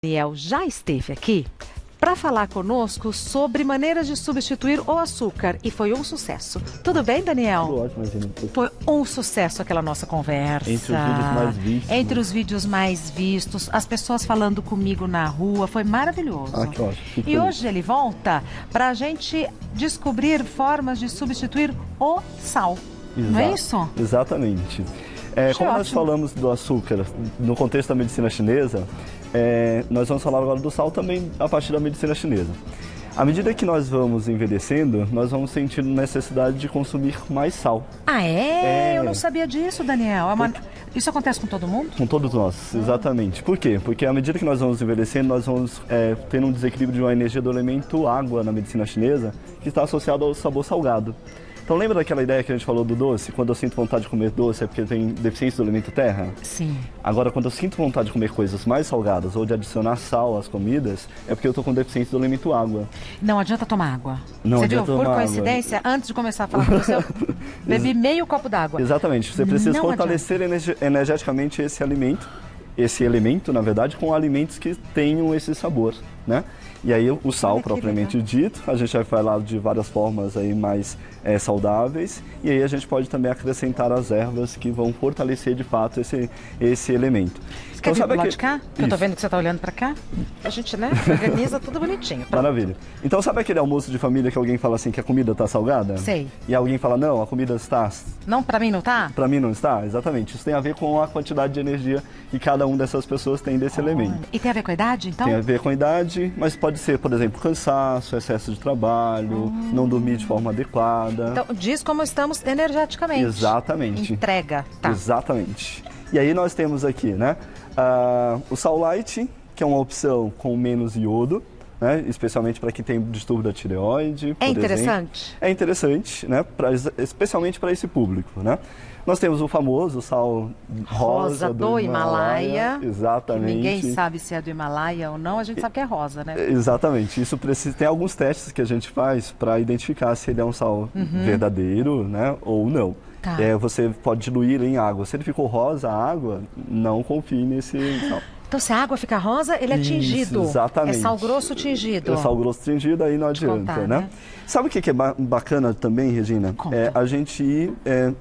Daniel já esteve aqui para falar conosco sobre maneiras de substituir o açúcar e foi um sucesso. Tudo bem, Daniel? Tudo ótimo, imagina. Foi um sucesso aquela nossa conversa. Entre os vídeos mais vistos. Entre os vídeos mais vistos, as pessoas falando comigo na rua, foi maravilhoso. Ah, que ótimo. E hoje ele volta para a gente descobrir formas de substituir o sal. Não é isso? Exatamente. Como nós falamos do açúcar no contexto da medicina chinesa, nós vamos falar agora do sal também a partir da medicina chinesa. À medida que nós vamos envelhecendo, nós vamos sentindo necessidade de consumir mais sal. Ah, é? Eu não sabia disso, Daniel. Isso acontece com todo mundo? Com todos nós, exatamente. Por quê? Porque à medida que nós vamos envelhecendo, nós vamos tendo um desequilíbrio de uma energia do elemento água na medicina chinesa, que está associado ao sabor salgado. Então lembra daquela ideia que a gente falou do doce? Quando eu sinto vontade de comer doce é porque tem deficiência do elemento terra? Sim. Agora, quando eu sinto vontade de comer coisas mais salgadas ou de adicionar sal às comidas, é porque eu estou com deficiência do elemento água. Não adianta tomar água. Não você adianta viu? Por tomar coincidência, água. Antes de começar a falar com você, eu bebi meio copo d'água. Exatamente. Você precisa Não fortalecer energeticamente esse elemento, na verdade, com alimentos que tenham esse sabor, né? E aí o sal, propriamente dito, a gente vai falar de várias formas aí mais saudáveis, e aí a gente pode também acrescentar as ervas que vão fortalecer de fato esse elemento. Você quer vir pro lado de cá? Eu tô vendo que você tá olhando pra cá. A gente, né, organiza tudo bonitinho. Pronto. Maravilha. Então sabe aquele almoço de família que alguém fala assim que a comida tá salgada? Sei. E alguém fala, não, a comida está... Não, pra mim não tá? Pra mim não está? Exatamente. Isso tem a ver com a quantidade de energia que cada uma dessas pessoas tem desse elemento. E tem a ver com a idade, então? Tem a ver com a idade, mas pode ser, por exemplo, cansaço, excesso de trabalho, não dormir de forma adequada. Então, diz como estamos energeticamente. Exatamente. Entrega. Tá. Exatamente. E aí nós temos aqui, né, o sal light, que é uma opção com menos iodo, né, especialmente para quem tem distúrbio da tireoide. É interessante? É interessante, né, especialmente para esse público, né. Nós temos o famoso sal rosa do Himalaia. Exatamente. Que ninguém sabe se é do Himalaia ou não, a gente sabe que é rosa, né? Exatamente. Isso precisa, tem alguns testes que a gente faz para identificar se ele é um sal verdadeiro, né, ou não. Tá. Você pode diluir em água. Se ele ficou rosa a água, não confie nesse sal. Então, se a água fica rosa, ele é tingido. Exatamente. É sal grosso tingido. É sal grosso tingido, aí não adianta, né? Sabe o que é bacana também, Regina? Conta. É a gente ir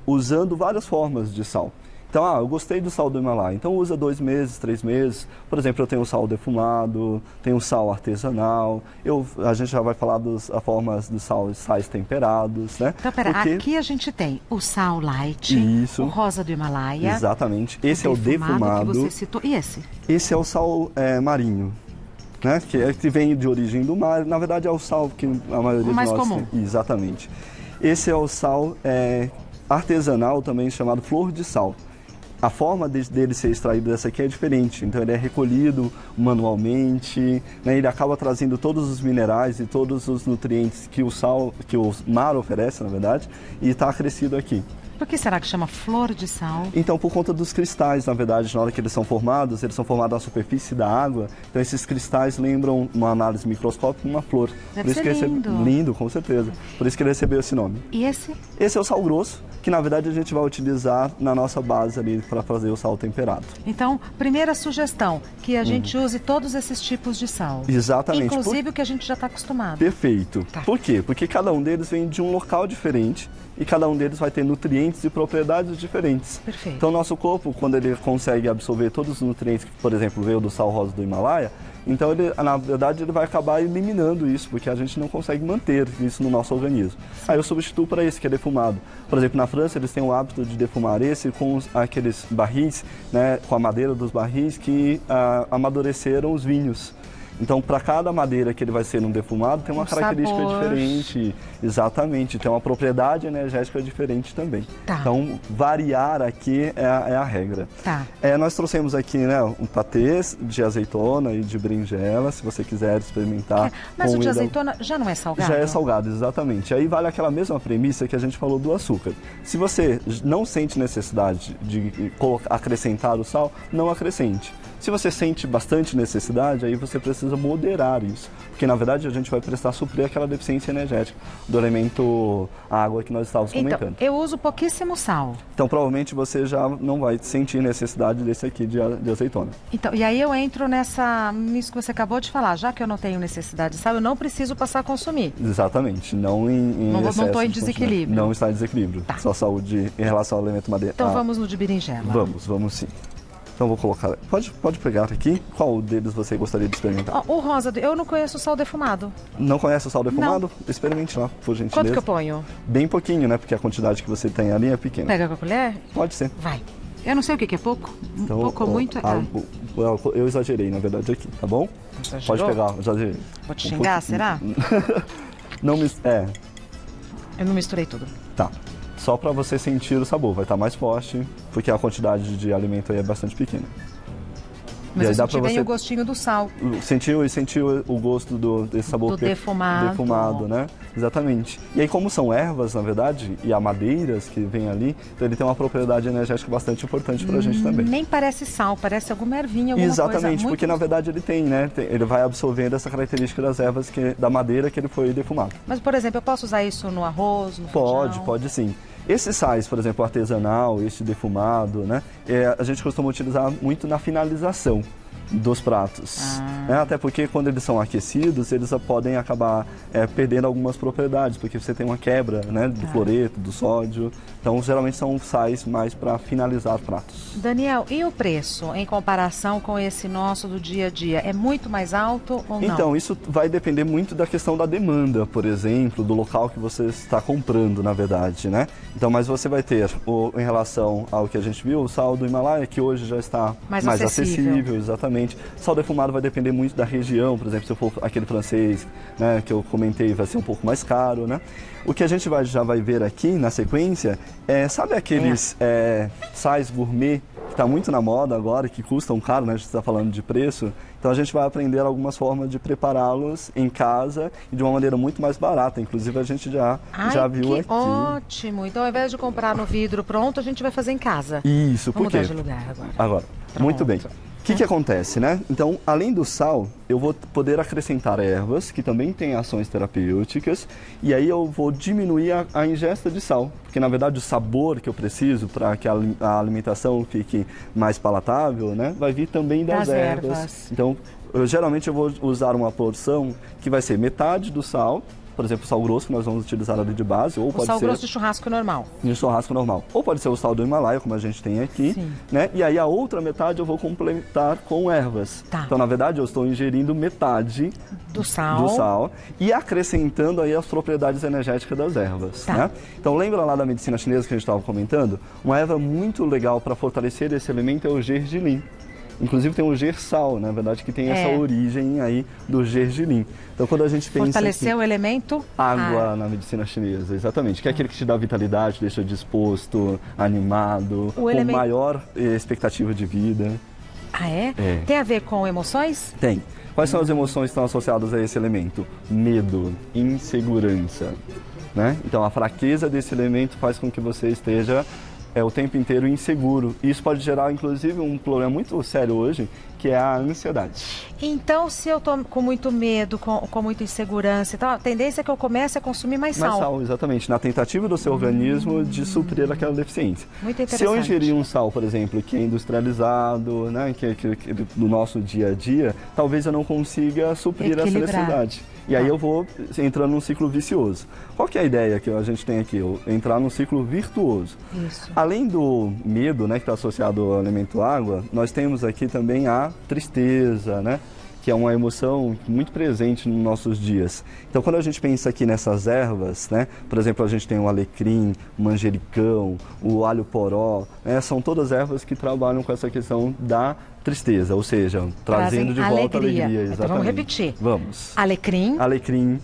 usando várias formas de sal. Então, eu gostei do sal do Himalaia, então usa 2 meses, 3 meses. Por exemplo, eu tenho o sal defumado, tenho o sal artesanal. A gente já vai falar das formas dos sais temperados, né? Então, pera, aqui a gente tem o sal light, Isso. o rosa do Himalaia. Exatamente. Esse é o defumado. Que você citou. E esse? Esse é o sal marinho, né? Que vem de origem do mar. Na verdade, é o sal que a maioria de nós... O mais comum. Exatamente. Esse é o sal artesanal, também chamado flor de sal. A forma dele ser extraído dessa aqui é diferente, então ele é recolhido manualmente, né? Ele acaba trazendo todos os minerais e todos os nutrientes que o mar oferece, na verdade, e está acrescido aqui. Por que será que chama flor de sal? Então, por conta dos cristais, na verdade, na hora que eles são formados na superfície da água. Então, esses cristais lembram, uma análise microscópica, uma flor. Deve ser lindo. Lindo, com certeza. Por isso que ele recebeu esse nome. E esse? Esse é o sal grosso, que na verdade a gente vai utilizar na nossa base ali para fazer o sal temperado. Então, primeira sugestão, que a gente use todos esses tipos de sal. Exatamente. Inclusive o que a gente já está acostumado. Perfeito. Tá. Por quê? Porque cada um deles vem de um local diferente e cada um deles vai ter nutrientes e propriedades diferentes. Perfeito. Então, nosso corpo, quando ele consegue absorver todos os nutrientes que, por exemplo, veio do sal rosa do Himalaia, então, na verdade, ele vai acabar eliminando isso, porque a gente não consegue manter isso no nosso organismo. Aí eu substituo para esse, que é defumado. Por exemplo, na França, eles têm o hábito de defumar esse com aqueles barris, né, com a madeira dos barris que amadureceram os vinhos. Então, para cada madeira que ele vai ser defumado, tem uma característica diferente. Exatamente, tem uma propriedade energética diferente também. Tá. Então, variar aqui é a regra. Tá. Nós trouxemos aqui, né, um patê de azeitona e de berinjela, se você quiser experimentar. Mas o de azeitona já não é salgado? Já é salgado, exatamente. Aí vale aquela mesma premissa que a gente falou do açúcar. Se você não sente necessidade de acrescentar o sal, não acrescente. Se você sente bastante necessidade, aí você precisa moderar isso, porque na verdade a gente vai precisar suprir aquela deficiência energética do elemento água que nós estávamos comentando. Então, eu uso pouquíssimo sal. Então provavelmente você já não vai sentir necessidade desse aqui de azeitona. Então, e aí eu entro nisso que você acabou de falar, já que eu não tenho necessidade de sal, eu não preciso passar a consumir. Exatamente, não em Não excesso estou em de desequilíbrio. quantidade. Não está em desequilíbrio, Tá. sua saúde em relação ao elemento madeira. Então vamos no de berinjela. Vamos sim. Então vou colocar, pode pegar aqui, qual deles você gostaria de experimentar? Ó, o rosa, eu não conheço o sal defumado. Não conhece o sal defumado? Experimente lá, por gentileza. Quanto que eu ponho? Bem pouquinho, né, porque a quantidade que você tem ali é pequena. Pega com a colher? Pode ser. Vai. Eu não sei o que é pouco. Então, Pouco ou muito? eu exagerei, na verdade, aqui, tá bom? Exagerou? Pode pegar, exagerei. Vou te xingar, será? Não me... Eu não misturei tudo. Tá. Só para você sentir o sabor, vai estar mais forte, porque a quantidade de alimento aí é bastante pequena. Mas aí eu dá senti pra bem você- o gostinho do sal. Sentiu o gosto desse sabor Do defumado. defumado, né? Exatamente. E aí, como são ervas, na verdade, e há madeiras que vem ali, então ele tem uma propriedade energética bastante importante pra gente também. Nem parece sal, parece alguma ervinha, alguma coisa. Exatamente, Muito porque na verdade ele tem, né? Ele vai absorvendo essa característica das ervas, da madeira que ele foi defumado. Mas, por exemplo, eu posso usar isso no arroz, no feijão? Pode sim. Esses sais, por exemplo, artesanal, este defumado, né? A gente costuma utilizar muito na finalização dos pratos. Né? Até porque quando eles são aquecidos, eles podem acabar perdendo algumas propriedades, porque você tem uma quebra, né, do cloreto, do sódio. Então, geralmente são sais mais para finalizar pratos. Daniel, e o preço em comparação com esse nosso do dia a dia? É muito mais alto ou não? Então, isso vai depender muito da questão da demanda, por exemplo, do local que você está comprando, na verdade, né? Então, mas você vai ter, em relação ao que a gente viu, o sal do Himalaia, que hoje já está mais acessível, exatamente. Sal defumado vai depender muito da região, por exemplo, se for aquele francês, né, que eu comentei, vai ser um pouco mais caro, né? O que a gente já vai ver aqui na sequência sabe aqueles sais gourmet que está muito na moda agora, que custam caro, né? A gente está falando de preço. Então a gente vai aprender algumas formas de prepará-los em casa e de uma maneira muito mais barata. Inclusive a gente já viu aqui. Ótimo! Então ao invés de comprar no vidro pronto, a gente vai fazer em casa. Isso, por Vamos quê? mudar de lugar agora. Agora, Pronto. muito bem. O que acontece, né? Então, além do sal, eu vou poder acrescentar ervas, que também têm ações terapêuticas, e aí eu vou diminuir a ingesta de sal, porque na verdade o sabor que eu preciso para que a alimentação fique mais palatável, né, vai vir também das ervas. Então, geralmente eu vou usar uma porção que vai ser metade do sal, por exemplo, o sal grosso que nós vamos utilizar ali de base, ou O pode sal ser grosso de churrasco normal. de churrasco normal. Ou pode ser o sal do Himalaia, como a gente tem aqui, Sim. né? E aí a outra metade eu vou complementar com ervas. Tá. Então, na verdade, eu estou ingerindo metade Do sal. do sal e acrescentando aí as propriedades energéticas das ervas, Tá. né? Então, lembra lá da medicina chinesa que a gente estava comentando? Uma erva muito legal para fortalecer esse elemento é o gergelim. Inclusive tem o gersal, na verdade, que tem essa origem aí do gergelim. Então, quando a gente pensa Fortalecer o elemento água na medicina chinesa, exatamente. Que é aquele que te dá vitalidade, deixa disposto, animado, com maior expectativa de vida. Ah, é? Tem a ver com emoções? Tem. Quais são as emoções que estão associadas a esse elemento? Medo, insegurança, né? Então, a fraqueza desse elemento faz com que você esteja o tempo inteiro inseguro. E isso pode gerar, inclusive, um problema muito sério hoje, que é a ansiedade. Então, se eu tô com muito medo, com muita insegurança e tal, a tendência é que eu comece a consumir mais sal. Mais sal, exatamente. Na tentativa do seu organismo de suprir aquela deficiência. Muito interessante. Se eu ingerir um sal, por exemplo, que é industrializado, né, que do nosso dia a dia, talvez eu não consiga suprir essa necessidade. E aí eu vou entrando num ciclo vicioso. Qual que é a ideia que a gente tem aqui? Eu entrar num ciclo virtuoso. Isso. Além do medo, né, que está associado ao elemento água, nós temos aqui também a tristeza, né, que é uma emoção muito presente nos nossos dias. Então, quando a gente pensa aqui nessas ervas, né, por exemplo, a gente tem o alecrim, o manjericão, o alho poró, né, são todas ervas que trabalham com essa questão da tristeza, ou seja, trazendo de volta a alegria. Exatamente. Então, vamos repetir. Vamos. Alecrim,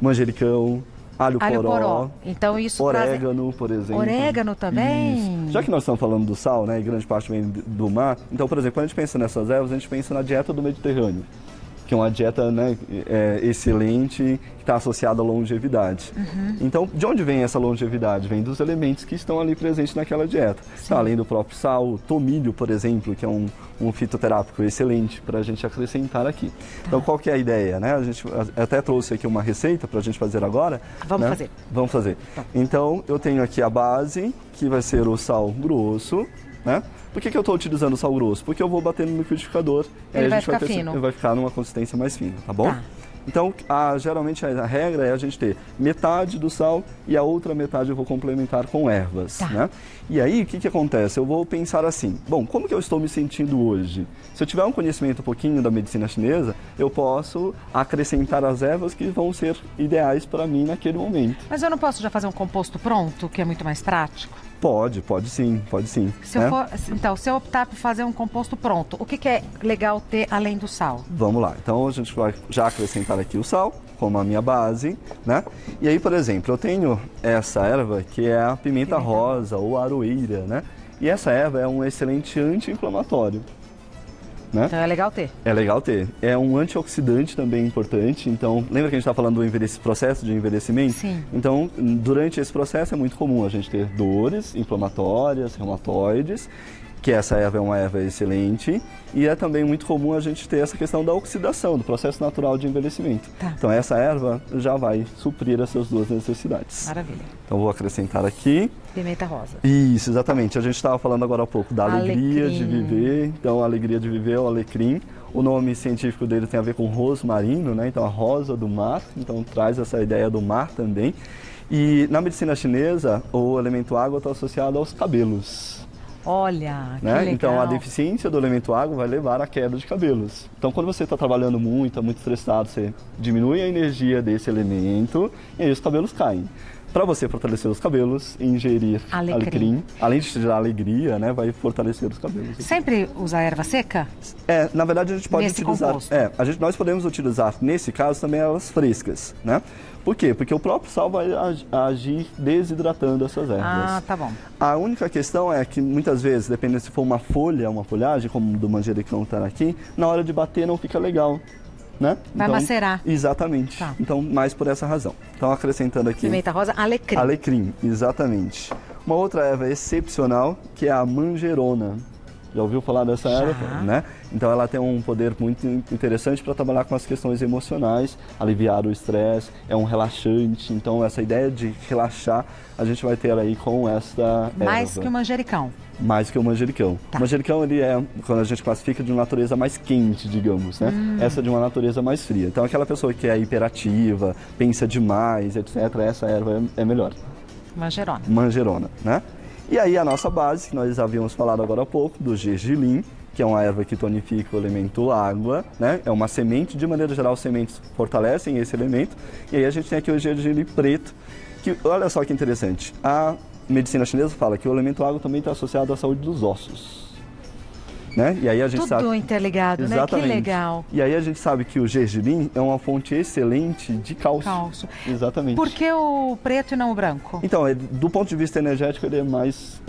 manjericão, alho poró. Então, isso orégano, por exemplo. Orégano também? Isso. Já que nós estamos falando do sal, né, e grande parte vem do mar, então, por exemplo, quando a gente pensa nessas ervas, a gente pensa na dieta do Mediterrâneo. que é uma dieta, né, excelente, que está associada à longevidade. Então, de onde vem essa longevidade? Vem dos elementos que estão ali presentes naquela dieta. Então, além do próprio sal, o tomilho, por exemplo, que é um fitoterápico excelente para a gente acrescentar aqui. Então, qual que é a ideia, né? A gente até trouxe aqui uma receita para a gente fazer agora. Vamos fazer. Vamos fazer. Então, eu tenho aqui a base, que vai ser o sal grosso, né? Por que eu estou utilizando o sal grosso? Porque eu vou bater no liquidificador e ele a vai gente ficar fino. Ele vai ficar numa consistência mais fina, tá bom? Tá. Então, geralmente a regra é a gente ter metade do sal e a outra metade eu vou complementar com ervas, né? E aí, o que acontece? Eu vou pensar assim, bom, como que eu estou me sentindo hoje? Se eu tiver um conhecimento um pouquinho da medicina chinesa, eu posso acrescentar as ervas que vão ser ideais para mim naquele momento. Mas eu não posso já fazer um composto pronto, que é muito mais prático? Pode sim. Se eu for, então, se eu optar por fazer um composto pronto, o que é legal ter além do sal? Vamos lá, então a gente vai já acrescentar aqui o sal, como a minha base, né? E aí, por exemplo, eu tenho essa erva que é a pimenta rosa ou aroeira, né? E essa erva é um excelente anti-inflamatório, né? Então é legal ter. É legal ter. É um antioxidante também importante. Então, lembra que a gente está falando do processo de envelhecimento? Sim. Então, durante esse processo é muito comum a gente ter dores inflamatórias, reumatoides, que essa erva é uma erva excelente. E é também muito comum a gente ter essa questão da oxidação, do processo natural de envelhecimento. Tá. Então, essa erva já vai suprir essas duas necessidades. Maravilha. Então, vou acrescentar aqui. Pimenta rosa. Isso, exatamente. A gente estava falando agora há pouco da alegria de viver. Então, a alegria de viver é o alecrim. O nome científico dele tem a ver com rosmarino, né? Então, a rosa do mar. Então, traz essa ideia do mar também. E na medicina chinesa, o elemento água está associado aos cabelos. Olha, que né? legal. Então, a deficiência do elemento água vai levar à queda de cabelos. Então, quando você está trabalhando muito, está muito estressado, você diminui a energia desse elemento e aí os cabelos caem. Para você fortalecer os cabelos, ingerir alecrim, além de te dar alegria, né, vai fortalecer os cabelos. Sempre usar erva seca? Na verdade a gente pode utilizar. Nós podemos utilizar nesse caso também elas frescas, né? Por quê? Porque o próprio sal vai agir desidratando essas ervas. Ah, tá bom. A única questão é que muitas vezes, dependendo se for uma folha, uma folhagem, como do manjericão que está aqui, na hora de bater não fica legal. Né? Vai macerar. Exatamente. Tá. Então, mais por essa razão. Então, acrescentando aqui... Pimenta rosa, alecrim. Alecrim, exatamente. Uma outra erva excepcional, que é a manjerona. Já ouviu falar dessa erva? Né? Então, ela tem um poder muito interessante para trabalhar com as questões emocionais, aliviar o estresse, é um relaxante. Então, essa ideia de relaxar, a gente vai ter aí com esta Mais erva. que o manjericão. Mais que o manjericão. Tá. O manjericão, ele é, quando a gente classifica, de uma natureza mais quente, digamos, né? Essa de uma natureza mais fria. Então, aquela pessoa que é hiperativa, pensa demais, etc., essa erva é melhor. Manjerona. Manjerona, né? E aí, a nossa base, que nós havíamos falado agora há pouco, do gergelim, que é uma erva que tonifica o elemento água, né? É uma semente, de maneira geral, sementes fortalecem esse elemento. E aí, a gente tem aqui o gergelim preto, que, olha só que interessante, a medicina chinesa fala que o elemento água também está associado à saúde dos ossos. Né? E aí a gente Tudo sabe... interligado, Exatamente. né? Que legal. E aí a gente sabe que o gergelim é uma fonte excelente de cálcio. Exatamente. Por que o preto e não o branco? Então, do ponto de vista energético, ele é mais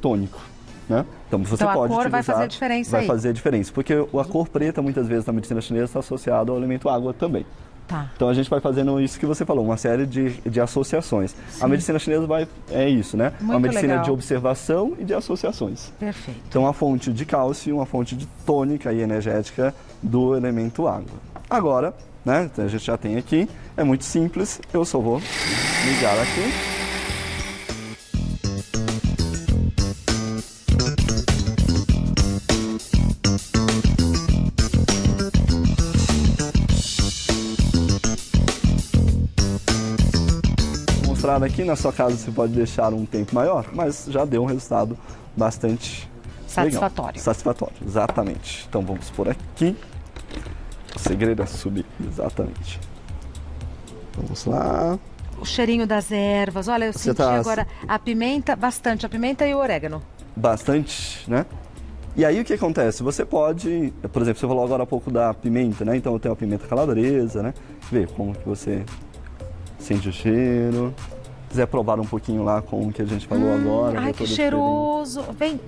tônico. Né? Então, você então, pode a cor utilizar, vai fazer diferença vai aí. fazer diferença, porque a cor preta, muitas vezes, na medicina chinesa, está associada ao elemento água também. Tá. Então a gente vai fazendo isso que você falou, uma série de associações. Sim. A medicina chinesa é isso, né? Muito uma medicina legal. de observação e de associações. Perfeito. Então uma fonte de cálcio e uma fonte de tônica e energética do elemento água. Agora, né, a gente já tem aqui, é muito simples, eu só vou ligar aqui. Aqui na sua casa você pode deixar um tempo maior, mas já deu um resultado bastante satisfatório. Legal. Satisfatório, exatamente. Então vamos por aqui. O segredo é subir, exatamente. Vamos lá. O cheirinho das ervas, olha, eu senti agora a pimenta, bastante, a pimenta e o orégano. Bastante, né? E aí o que acontece? Você pode, por exemplo, você falou agora há pouco da pimenta, né? Então eu tenho a pimenta calabresa, né? Vê como que você sente o cheiro. Se quiser provar um pouquinho lá com o que a gente falou agora. Ai, que cheiroso. Vem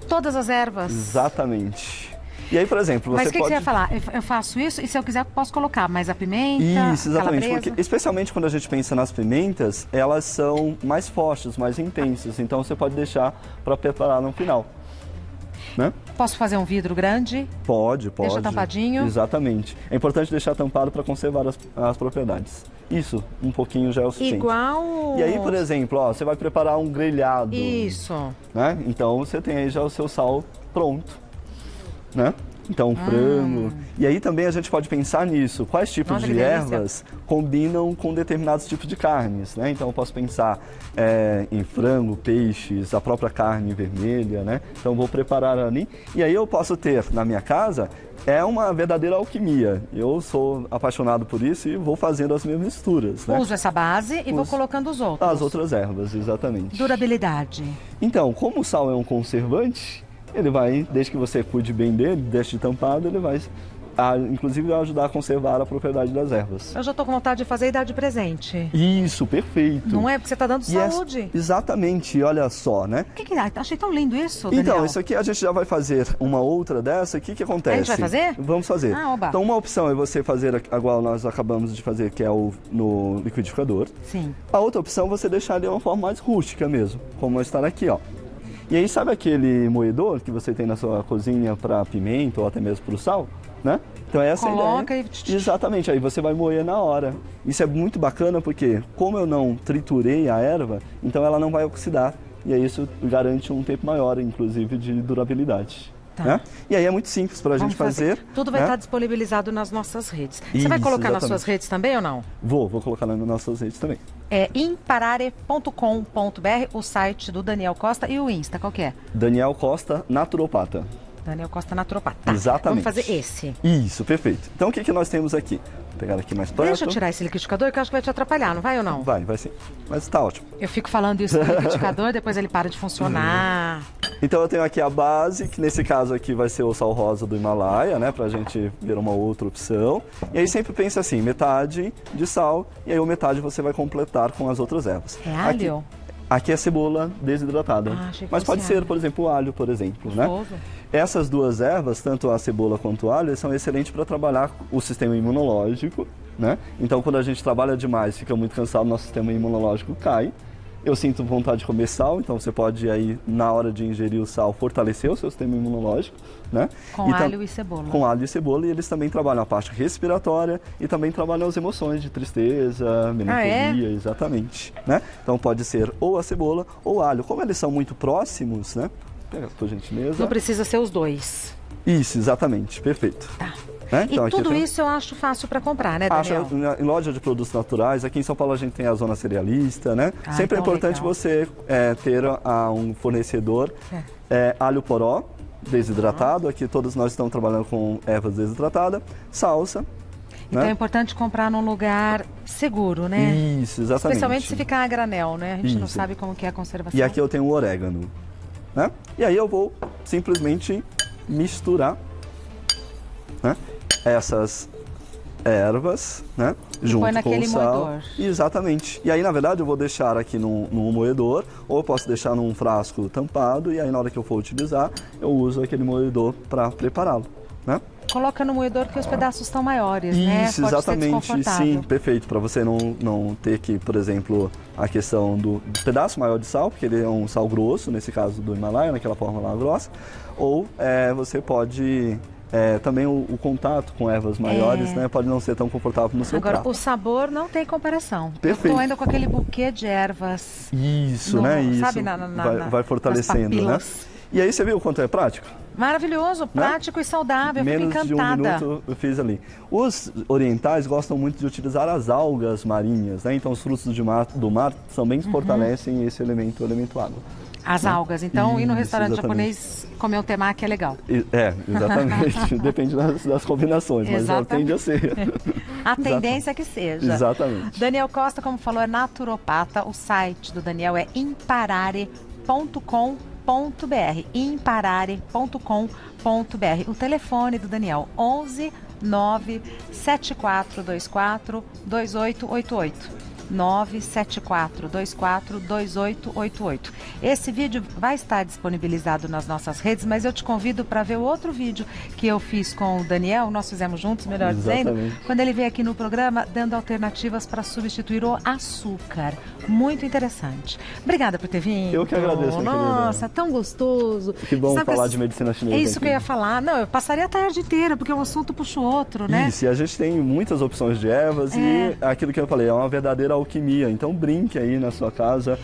todas as ervas. Exatamente. E aí, por exemplo, você Mas o que pode... você ia falar? Eu faço isso e se eu quiser eu posso colocar mais a pimenta, Isso, exatamente. calabresa? Porque, especialmente quando a gente pensa nas pimentas, elas são mais fortes, mais intensas. Então você pode deixar para preparar no final. Né? Posso fazer um vidro grande? Pode. Deixa tampadinho? Exatamente. É importante deixar tampado para conservar as propriedades. Isso, um pouquinho já é o suficiente. Igual... E aí, por exemplo, ó, você vai preparar um grelhado. Isso. Né? Então você tem aí já o seu sal pronto. Né? Então, frango. E aí também a gente pode pensar nisso. Quais tipos de ervas combinam com determinados tipos de carnes, né? Então eu posso pensar em frango, peixes, a própria carne vermelha, né? Então eu vou preparar ali. E aí eu posso ter na minha casa uma verdadeira alquimia. Eu sou apaixonado por isso e vou fazendo as minhas misturas, né? Uso essa base e vou colocando os outros. As outras ervas, exatamente. Durabilidade. Então, como o sal é um conservante, ele vai, desde que você cuide bem dele, deixe tampado, ele vai, inclusive, ajudar a conservar a propriedade das ervas. Eu já estou com vontade de fazer e dar de presente. Isso, perfeito. Não é? Porque você está dando saúde. Exatamente, olha só, né? O que é? Achei tão lindo isso, Daniel. Então, isso aqui a gente já vai fazer uma outra dessa. O que acontece? A gente vai fazer? Vamos fazer. Oba. Então, uma opção é você fazer igual nós acabamos de fazer, que é no liquidificador. Sim. A outra opção é você deixar de uma forma mais rústica mesmo, como está aqui, ó. E aí, sabe aquele moedor que você tem na sua cozinha para pimenta ou até mesmo para o sal, né? Então essa é a ideia. Exatamente, aí você vai moer na hora. Isso é muito bacana porque, como eu não triturei a erva, então ela não vai oxidar. E aí isso garante um tempo maior, inclusive, de durabilidade. Tá. Né? E aí é muito simples para a gente fazer. Tudo vai estar disponibilizado nas nossas redes. Você vai colocar nas suas redes também ou não? Vou colocar nas nossas redes também. É imparare.com.br, o site do Daniel Costa, e o Insta, qual que é? Daniel Costa Naturopata. Daniel Costa Naturopata. Tá, exatamente. Vamos fazer esse. Isso, perfeito. Então o que nós temos aqui? Vou pegar aqui mais perto. Deixa eu tirar esse liquidificador que eu acho que vai te atrapalhar, não vai ou não? Vai sim. Mas está ótimo. Eu fico falando isso no liquidificador, depois ele para de funcionar. Então eu tenho aqui a base, que nesse caso aqui vai ser o sal rosa do Himalaia, né? Pra gente ver uma outra opção. E aí sempre pensa assim, metade de sal e aí metade você vai completar com as outras ervas. É alho? Aqui é cebola desidratada. Mas pode ser, por exemplo, o alho, por exemplo, né? Essas duas ervas, tanto a cebola quanto o alho, são excelentes para trabalhar o sistema imunológico, né? Então, quando a gente trabalha demais, fica muito cansado, nosso sistema imunológico cai. Eu sinto vontade de comer sal, então você pode aí, na hora de ingerir o sal, fortalecer o seu sistema imunológico, né? Com alho e cebola. Com alho e cebola, e eles também trabalham a parte respiratória e também trabalham as emoções de tristeza, melancolia, exatamente, né? Então pode ser ou a cebola ou o alho. Como eles são muito próximos, né? Pega, por gentileza. Não precisa ser os dois. Isso, exatamente, perfeito. Tá. Então, e tudo isso eu acho fácil para comprar, né, Daniel? Em loja de produtos naturais, aqui em São Paulo a gente tem a zona cerealista, né? Sempre é importante você ter um fornecedor alho poró desidratado, aqui todos nós estamos trabalhando com ervas desidratadas, salsa. Então é importante comprar num lugar seguro, né? Isso, exatamente. Especialmente se ficar a granel, né? A gente não sabe como que é a conservação. E aqui eu tenho o orégano, né? E aí eu vou simplesmente misturar, né, essas ervas, né, junto com o sal. Moedor. Exatamente. E aí, na verdade, eu vou deixar aqui num moedor, ou eu posso deixar num frasco tampado, e aí na hora que eu for utilizar, eu uso aquele moedor para prepará-lo, né? Coloca no moedor que os pedaços estão maiores, isso, né? Isso, exatamente. Sim, perfeito. Para você não ter que, por exemplo, a questão do pedaço maior de sal, porque ele é um sal grosso, nesse caso do Himalaia, naquela forma lá grossa, ou você pode... também o contato com ervas maiores, né, pode não ser tão confortável no seu prato. Agora, o sabor não tem comparação. Perfeito. Eu tô ainda com aquele buquê de ervas. Isso, né? Isso. Sabe, vai fortalecendo, né? E aí você viu o quanto é prático? Maravilhoso, prático, né? E saudável. Menos fico encantada. de 1 minuto eu fiz ali. Os orientais gostam muito de utilizar as algas marinhas, né? Então os frutos do mar também fortalecem esse elemento água. As algas, então, ir no restaurante japonês comer um temaki é legal. Exatamente. Depende das combinações, mas ela tende a ser. A tendência é que seja. Exatamente. Daniel Costa, como falou, é naturopata. O site do Daniel é imparare.com.br. imparare.com.br. O telefone do Daniel, 11 97424 2888. 974242888. Esse vídeo vai estar disponibilizado nas nossas redes, mas eu te convido para ver o outro vídeo que eu fiz com o Daniel, nós fizemos juntos, melhor dizendo, quando ele veio aqui no programa dando alternativas para substituir o açúcar. Muito interessante. Obrigada por ter vindo. Eu que agradeço, minha querida. Nossa, tão gostoso. Que bom falar de medicina chinesa. É isso aqui. que eu ia falar. Não, eu passaria a tarde inteira, porque um assunto puxa o outro, né? Isso, e a gente tem muitas opções de ervas e aquilo que eu falei, é uma verdadeira alquimia. Então brinque aí na sua casa.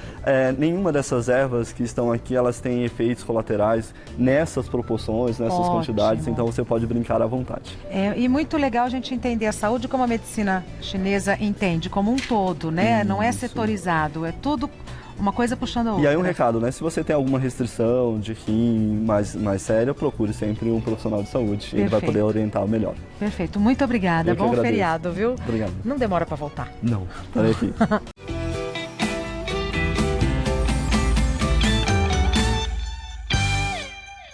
Nenhuma dessas ervas que estão aqui, elas têm efeitos colaterais nessas proporções, nessas quantidades, então você pode brincar à vontade. E muito legal a gente entender a saúde como a medicina chinesa entende, como um todo, né? Isso. Não é setorizado, é tudo uma coisa puxando a outra. E aí um recado, né? Se você tem alguma restrição de rim mais séria, procure sempre um profissional de saúde. Ele vai poder orientar melhor. Perfeito. Muito obrigada. Bom feriado, viu? Obrigado. Não demora para voltar. Não. Estarei aqui.